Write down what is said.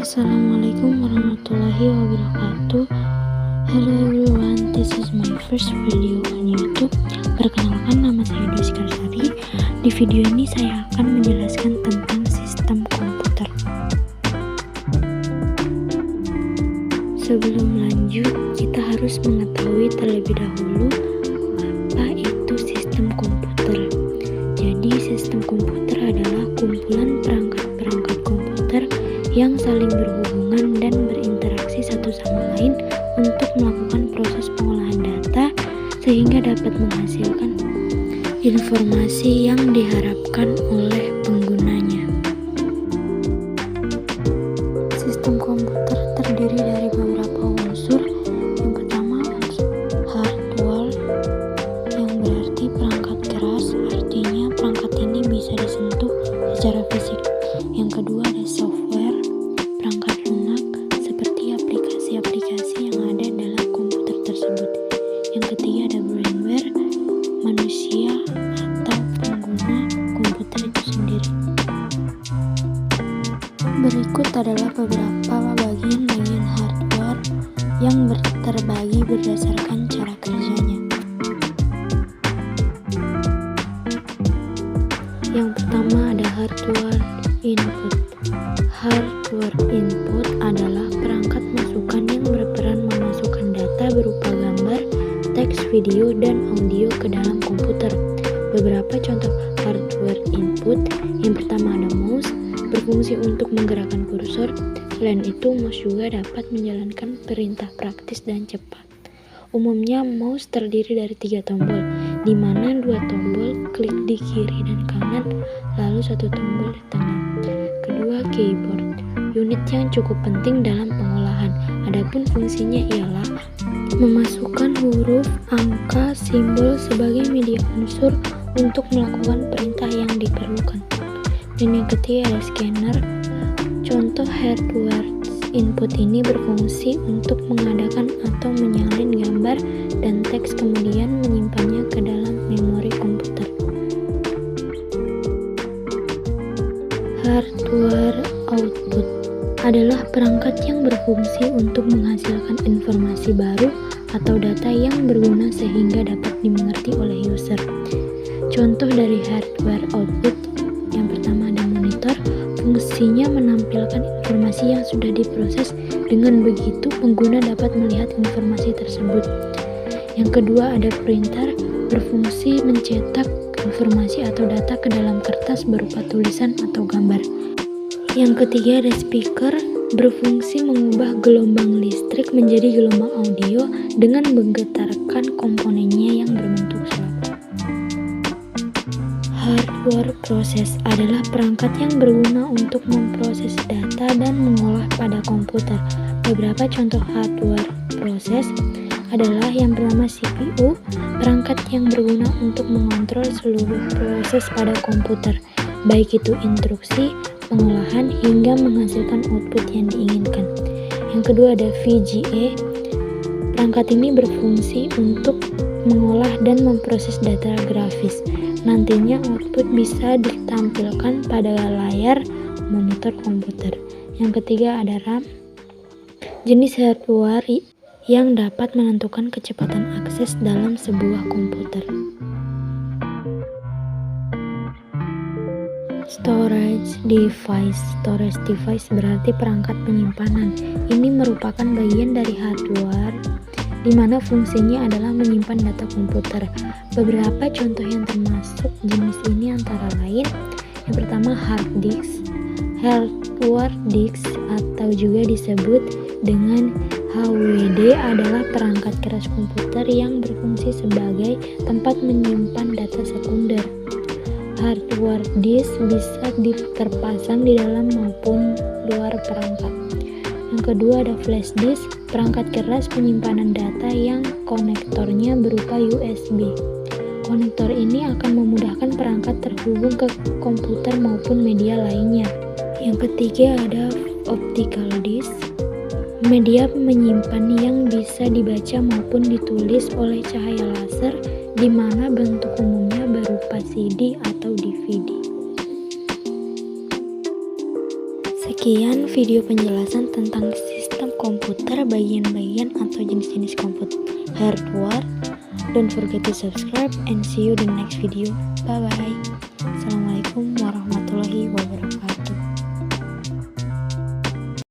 Assalamualaikum warahmatullahi wabarakatuh. Hello everyone, this is my first video on YouTube. Perkenalkan, nama saya Dwi Skarsari. Di video ini saya akan menjelaskan tentang sistem komputer. Sebelum lanjut, kita harus mengetahui terlebih dahulu apa itu sistem komputer. Jadi, sistem komputer adalah kumpulan perangkat-perangkat komputer yang saling berhubungan dan berinteraksi satu sama lain untuk melakukan proses pengolahan data sehingga dapat menghasilkan informasi yang diharapkan oleh penggunanya. Sistem komputer terdiri dari beberapa unsur. Yang pertama, hardware, yang berarti perangkat keras, artinya perangkat ini bisa disentuh secara fisik. Yang kedua, ada software, perangkat lunak seperti aplikasi-aplikasi yang ada dalam komputer tersebut. Yang ketiga, ada brainware, manusia atau pengguna komputer itu sendiri. Berikut adalah beberapa bagian-bagian hardware yang terbagi berdasarkan cara kerjanya. Yang pertama, ada hardware input. Hardware input adalah perangkat masukan yang berperan memasukkan data berupa gambar, teks, video, dan audio ke dalam komputer. Beberapa contoh hardware input. Yang pertama, ada mouse, berfungsi untuk menggerakkan kursor. Selain itu, mouse juga dapat menjalankan perintah praktis dan cepat. Umumnya, mouse terdiri dari 3 tombol, di mana 2 tombol klik di kiri dan kanan, lalu 1 tombol di tengah. Kedua, keyboard, unit yang cukup penting dalam pengolahan. Adapun fungsinya ialah memasukkan huruf, angka, simbol sebagai media unsur untuk melakukan perintah yang diperlukan. Dan yang ketiga, ada scanner. Contoh hardware input ini berfungsi untuk mengadakan atau menyalin gambar dan teks, kemudian menyimpannya ke dalam memori komputer. Hardware output adalah perangkat yang berfungsi untuk menghasilkan informasi baru atau data yang berguna sehingga dapat dimengerti oleh user. Contoh dari hardware output, yang pertama ada monitor. Fungsinya menampilkan informasi yang sudah diproses. Dengan begitu, pengguna dapat melihat informasi tersebut. Yang kedua, ada printer, berfungsi mencetak informasi atau data ke dalam kertas berupa tulisan atau gambar. Yang ketiga, ada speaker, berfungsi mengubah gelombang listrik menjadi gelombang audio dengan menggetarkan komponennya yang berbentuk suara. Hardware proses adalah perangkat yang berguna untuk memproses data dan mengolah pada komputer. Beberapa contoh hardware proses adalah yang pertama CPU, perangkat yang berguna untuk mengontrol seluruh proses pada komputer, baik itu instruksi, pengolahan, hingga menghasilkan output yang diinginkan. Yang kedua, ada VGA. Perangkat ini berfungsi untuk mengolah dan memproses data grafis. Nantinya output bisa ditampilkan pada layar monitor komputer. Yang ketiga, ada RAM, jenis hardware yang dapat menentukan kecepatan akses dalam sebuah komputer. Storage device berarti perangkat penyimpanan. Ini merupakan bagian dari hardware di mana fungsinya adalah menyimpan data komputer. Beberapa contoh yang termasuk jenis ini antara lain, yang pertama hard disk. Hardware disk atau juga disebut dengan HDD adalah perangkat keras komputer yang berfungsi sebagai tempat menyimpan data sekunder. Hardware disk bisa terpasang di dalam maupun luar perangkat. Yang kedua, ada flash disk, perangkat keras penyimpanan data yang konektornya berupa USB. Konektor ini akan memudahkan perangkat terhubung ke komputer maupun media lainnya. Yang ketiga, ada optical disk, media menyimpan yang bisa dibaca maupun ditulis oleh cahaya laser, di mana bentuk umumnya berupa CD atau DVD. Sekian video penjelasan tentang sistem komputer, bagian-bagian atau jenis-jenis komputer hardware. Don't forget to subscribe and see you in the next video. Bye bye.